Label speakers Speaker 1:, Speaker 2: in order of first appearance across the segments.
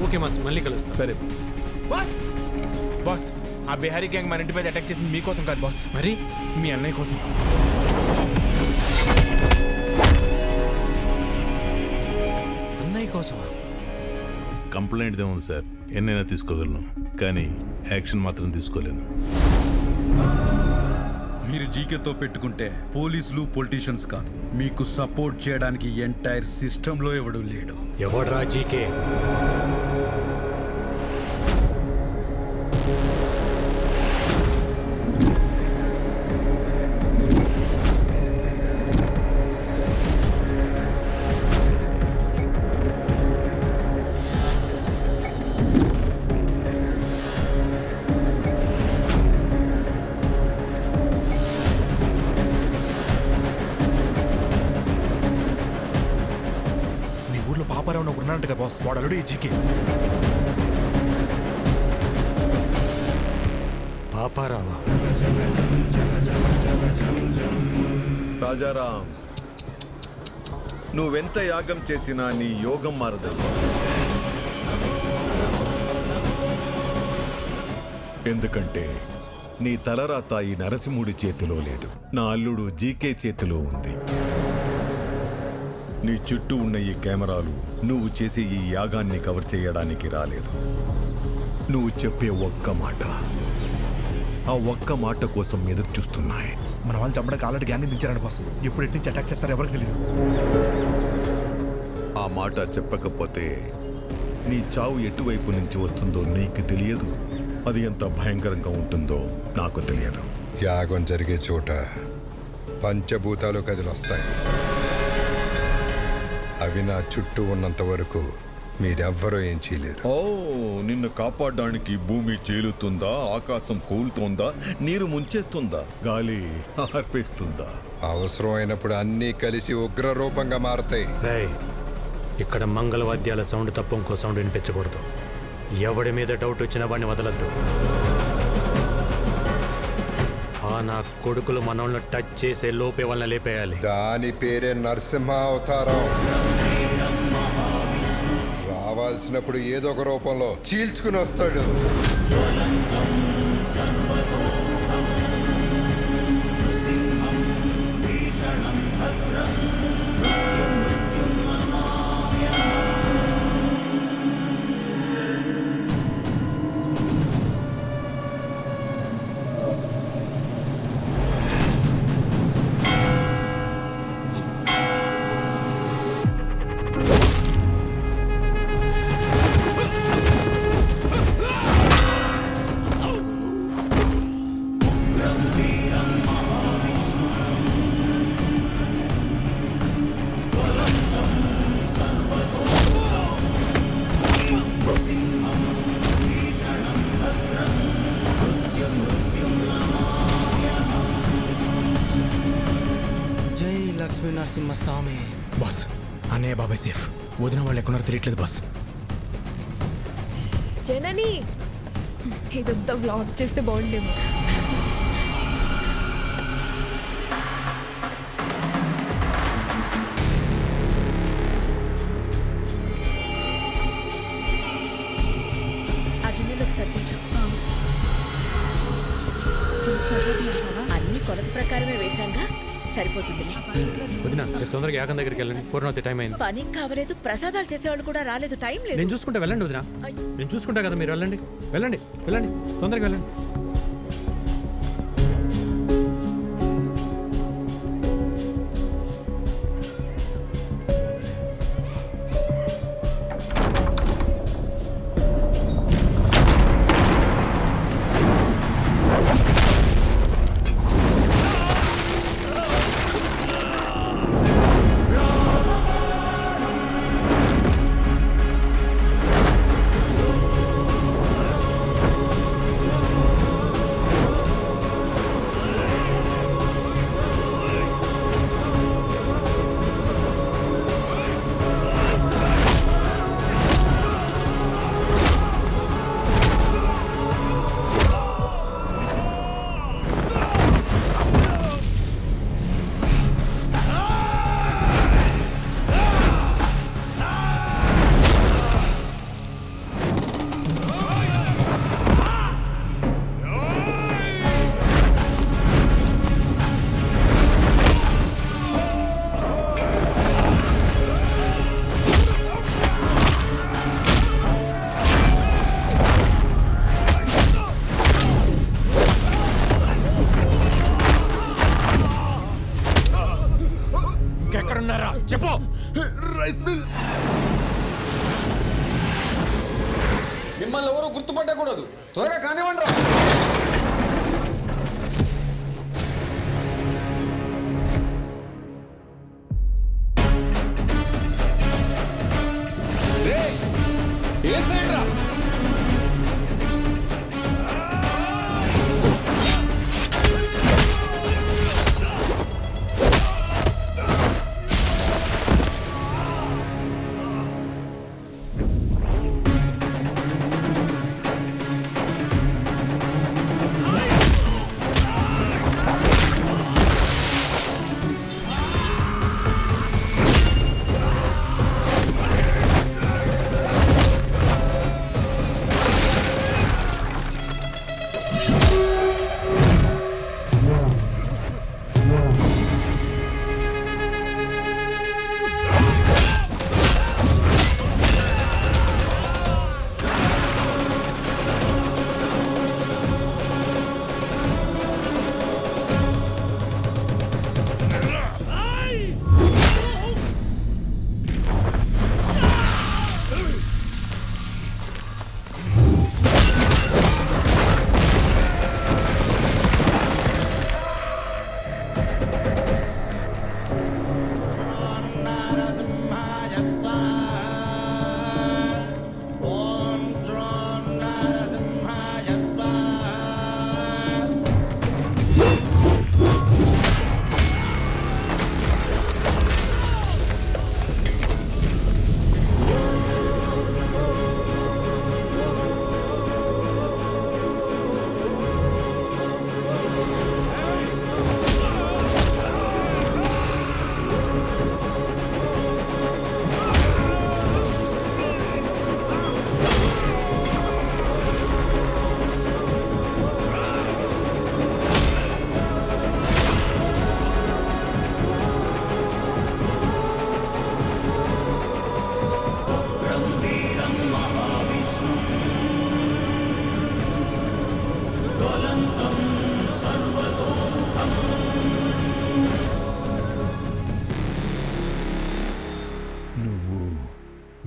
Speaker 1: Okay mass, మళ్ళీ కలుస్తా.
Speaker 2: సరే బాస్. బాస్, ఆ బిహారీ గ్యాంగ్ మన ఇంటి మీద అటాక్ చేసింది మీకోసం కాదు బాస్,
Speaker 1: మరి
Speaker 2: మీ అన్నయ్య కోసం.
Speaker 1: అన్నయ్య కోసమా?
Speaker 3: కంప్లైంట్ ఏముంది సార్, ఎన్నైనా తీసుకోగలను, కానీ యాక్షన్ మాత్రం తీసుకోలేను.
Speaker 4: మీరు జీకేతో పెట్టుకుంటే పోలీసులు పొలిటీషియన్స్ కాదు, మీకు సపోర్ట్ చేయడానికి ఎంటైర్ సిస్టంలో ఎవడు లేడు.
Speaker 1: ఎవడ్రా జీకే?
Speaker 5: పాపారావు ఒకరు ఉన్నారంటగా బాస్, వాడు అల్లుడు ఈ జీకే.
Speaker 1: పాపారావా?
Speaker 6: రాజారాం, నువ్వెంత యాగం చేసినా నీ యోగం మారదయ్యా. ఎందుకంటే నీ తలరాత ఈ నరసింహుడి చేతిలో లేదు, నా అల్లుడు జీకే చేతిలో ఉంది. నీ చుట్టూ ఉన్న ఈ కెమెరాలు నువ్వు చేసే ఈ యాగాన్ని కవర్ చేయడానికి రాలేదు. నువ్వు చెప్పే ఒక్క మాట, ఆ ఒక్క మాట కోసం ఎదురు చూస్తున్నాయి.
Speaker 5: మన వాళ్ళు చంపడానికి ఆల్రెడీ గ్యాంగ్ దించారంట బాస్, ఎప్పుడు ఎటు నుంచి అటాక్ చేస్తారో ఎవరికి తెలియదు.
Speaker 6: ఆ మాట చెప్పకపోతే నీ చావు ఎటువైపు నుంచి వస్తుందో నీకు తెలియదు, అది ఎంత భయంకరంగా ఉంటుందో నాకు తెలియదు.
Speaker 7: యాగం జరిగే చోట పంచభూతాలు కదిలొస్తాయి. అవి నా చుట్టూ ఉన్నంత వరకు మీరెవ్వరూ ఏం చేయలేరు.
Speaker 6: ఓ, నిన్ను కాపాడడానికి భూమి చీలుతుందా, ఆకాశం కూలుతోందా, నీరు ముంచేస్తుందా, గాలి ఆర్పేస్తుందా?
Speaker 7: అవసరమైనప్పుడు అన్నీ కలిసి ఉగ్ర రూపంగా మారతాయి.
Speaker 1: రేయ్, ఇక్కడ మంగళవాద్యాల సౌండ్ తప్ప ఇంకో సౌండ్ వినిపించకూడదు. ఎవడి మీద డౌట్ వచ్చినా వాడిని వదలద్దు. నా కొడుకులు మనల్ని టచ్ చేసే లోపే వాళ్ళని లేపేయాలి.
Speaker 7: దాని పేరే నరసింహ అవతారం. రావాల్సినప్పుడు ఏదో ఒక రూపంలో చీల్చుకుని వస్తాడు.
Speaker 1: నరసింహస్వామి.
Speaker 5: బాస్, అన్నయ్య బాబాయ్ సేఫ్, వదిన వాళ్ళు ఎక్కడున్నారో తెలియట్లేదు బాస్.
Speaker 8: జనని, ఇదంతా వ్లాగ్ చేస్తే బాగుండేమో.
Speaker 9: అన్ని కొలత ప్రకారమే వేశాంగా, సరిపోతుందిలే.
Speaker 1: వదినా, తొందరగా యాగం దగ్గరికి వెళ్ళండి, పూర్ణవతి టైం అయింది.
Speaker 9: పని కావలేదు, ప్రసాదాలు చేసేవాళ్ళు కూడా రాలేదు, టైం లేదు.
Speaker 1: నేను చూసుకుంటా, వెళ్ళండి వదినా, నేను చూసుకుంటా కదా, మీరు వెళ్ళండి వెళ్ళండి వెళ్ళండి, తొందరగా వెళ్ళండి.
Speaker 10: మిమ్మల్ని ఎవరు గుర్తుపట్టకూడదు. త్వరగా కానివ్వండి. ఏ సైడ్ రా?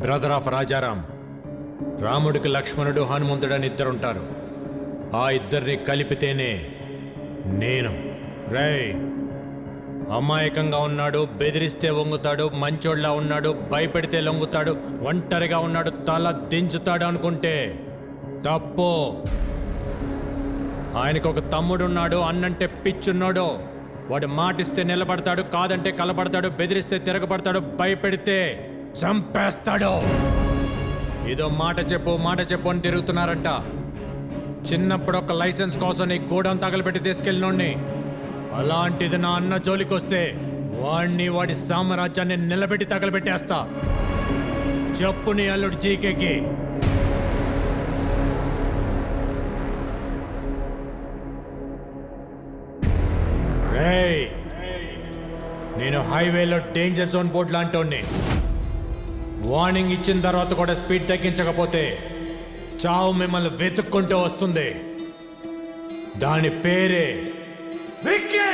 Speaker 1: Brother of Rajaram. రాముడికి లక్ష్మణుడు హనుమంతుడు అని ఇద్దరుంటారు. ఆ ఇద్దరిని కలిపితేనే నేను. రేయ్, అమాయకంగా ఉన్నాడు, బెదిరిస్తే వంగుతాడు, మంచోళ్ళ ఉన్నాడు, భయపెడితే లొంగుతాడు, ఒంటరిగా ఉన్నాడు, తల దించుతాడు అనుకుంటే తప్పు. ఆయనకు ఒక తమ్ముడున్నాడు, అన్నంటే పిచ్చున్నాడు. వాడు మాటిస్తే నిలబడతాడు, కాదంటే కలబడతాడు, బెదిరిస్తే తిరగబడతాడు, భయపెడితే చంపేస్తాడు. ఏదో మాట చెప్పు అని తిరుగుతున్నారంట. చిన్నప్పుడు ఒక లైసెన్స్ కోసం నీ గోడౌన్ తగలబెట్టి తీసుకెళ్ళినోడిని. అలాంటిది నా అన్న జోలికొస్తే వాడిని, వాడి సామ్రాజ్యాన్ని నిలబెట్టి తగలబెట్టేస్తా. చెప్పు నీ అల్లుడు జీకేకి. రేయ్, నేను హైవేలో డేంజర్ జోన్ బోర్డు లాంటి వార్నింగ్ ఇచ్చిన తర్వాత కూడా స్పీడ్ తగ్గించకపోతే చావు మిమ్మల్ని వెతుక్కుంటూ వస్తుంది. దాని పేరే విక్కీ.